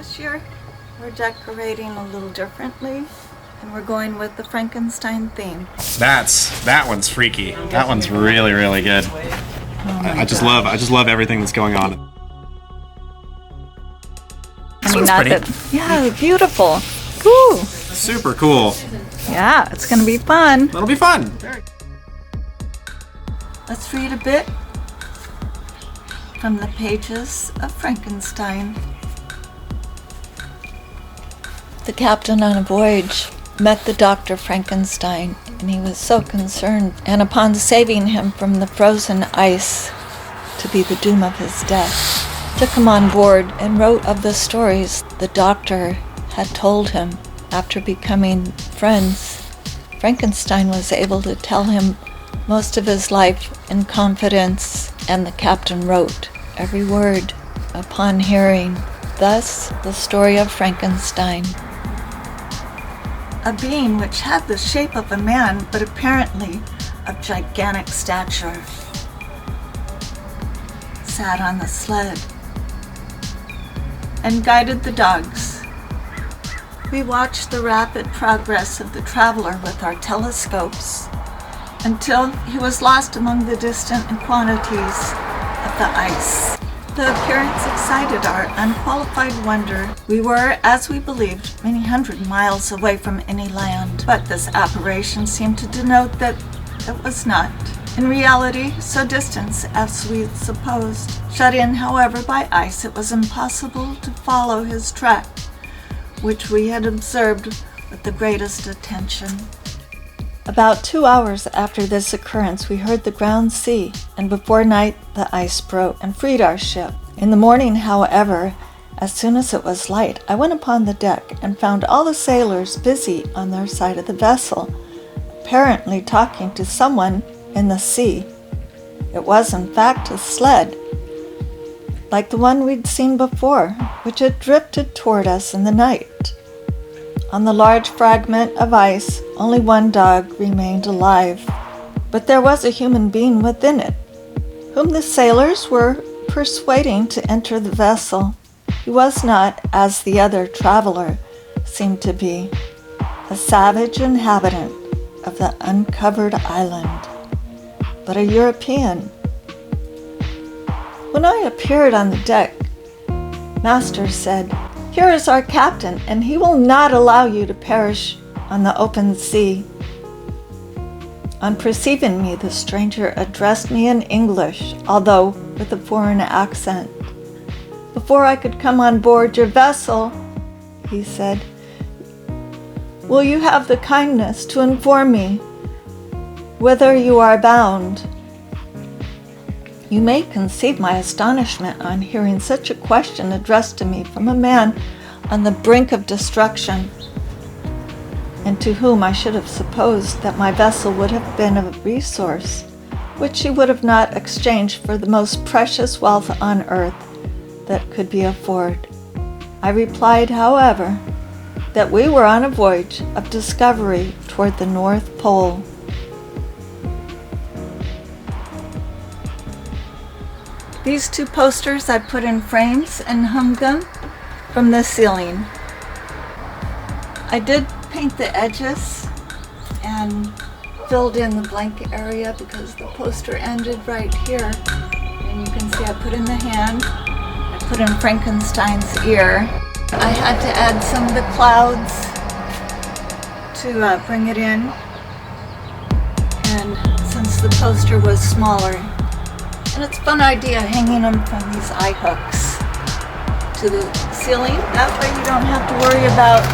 This year, we're decorating a little differently, and we're going with the Frankenstein theme. That one's freaky. That one's really, really good. I just love everything that's going on. This one's pretty. Yeah, beautiful. Woo. Super cool. Yeah, it's gonna be fun. It'll be fun. Let's read a bit from the pages of Frankenstein. The captain on a voyage met the Dr. Frankenstein, and he was so concerned, and upon saving him from the frozen ice to be the doom of his death, took him on board and wrote of the stories the doctor had told him. After becoming friends, Frankenstein was able to tell him most of his life in confidence, and the captain wrote every word upon hearing. Thus, the story of Frankenstein. A being which had the shape of a man, but apparently of gigantic stature, sat on the sled and guided the dogs. We watched the rapid progress of the traveler with our telescopes until he was lost among the distant quantities of the ice. The appearance excited our unqualified wonder. We were, as we believed, many hundred miles away from any land, but this apparition seemed to denote that it was not, in reality, so distant as we supposed. Shut in, however, by ice, it was impossible to follow his track, which we had observed with the greatest attention. About 2 hours after this occurrence, we heard the ground sea, and before night the ice broke and freed our ship. In the morning, however, as soon as it was light, I went upon the deck and found all the sailors busy on their side of the vessel, apparently talking to someone in the sea. It was, in fact, a sled, like the one we'd seen before, which had drifted toward us in the night. On the large fragment of ice, only one dog remained alive, but there was a human being within it, whom the sailors were persuading to enter the vessel. He was not, as the other traveler seemed to be, a savage inhabitant of the uncovered island, but a European. When I appeared on the deck, Master said, "Here is our captain, and he will not allow you to perish on the open sea." On perceiving me, the stranger addressed me in English, although with a foreign accent. "Before I could come on board your vessel," he said, "will you have the kindness to inform me whither you are bound?" You may conceive my astonishment on hearing such a question addressed to me from a man on the brink of destruction, and to whom I should have supposed that my vessel would have been a resource which he would have not exchanged for the most precious wealth on earth that could be afforded. I replied, however, that we were on a voyage of discovery toward the North Pole. These two posters I put in frames and hung them from the ceiling. I did paint the edges and filled in the blank area because the poster ended right here. And you can see I put in the hand, I put in Frankenstein's ear. I had to add some of the clouds to bring it in. And since the poster was smaller, and it's a fun idea hanging them from these eye hooks to the ceiling. That way you don't have to worry about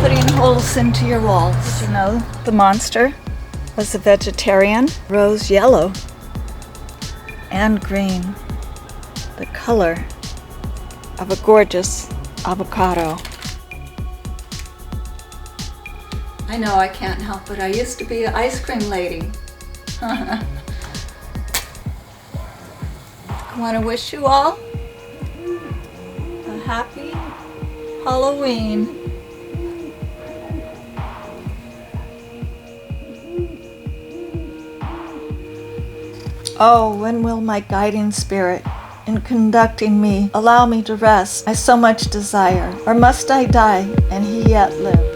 putting holes into your walls. Did you know the monster was a vegetarian? Rose yellow and green, the color of a gorgeous avocado. I know I can't help it. I used to be an ice cream lady. I want to wish you all a happy Halloween. Oh, when will my guiding spirit in conducting me, allow me to rest I so much desire, or must I die and he yet live?